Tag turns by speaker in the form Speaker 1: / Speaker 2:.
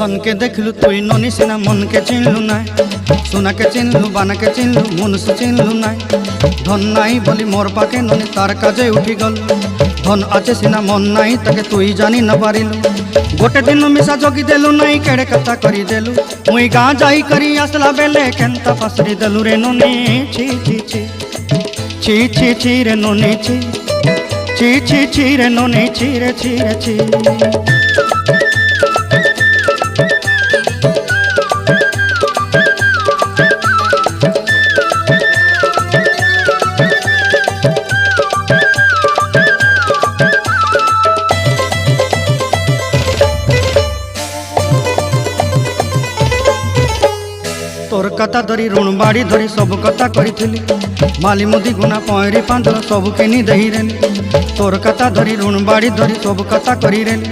Speaker 1: धन के देखलु तुई ननी सिना मन के चिन्हलु ना सोना के चिन्हलु बाना के चिन्हलु मनुष्य चिन्हलु ना धन नाई बोली मोर पाके ननी तार काजे उठी गल धन आचे सिना मन नाई ताके तुई जानी न पारिलु गोटे दिन मिसा जगी देलु नाई केड़े कथा करी देलु मुई गाँ जाई करी आसला बेले केंता फासरी देलु रे ननी छी छी छी छी छी छी रे ननी छी छी छी छी रे ननी छी रे छी रे छी। तोर कथा धरी ऋण बाड़ी धरी सब कथा करी माली मुदी गुना पहरी पांदर सब किनी दही रेली तोर कथा धरी ऋण बाड़ी धरी सब कथा करी रेली।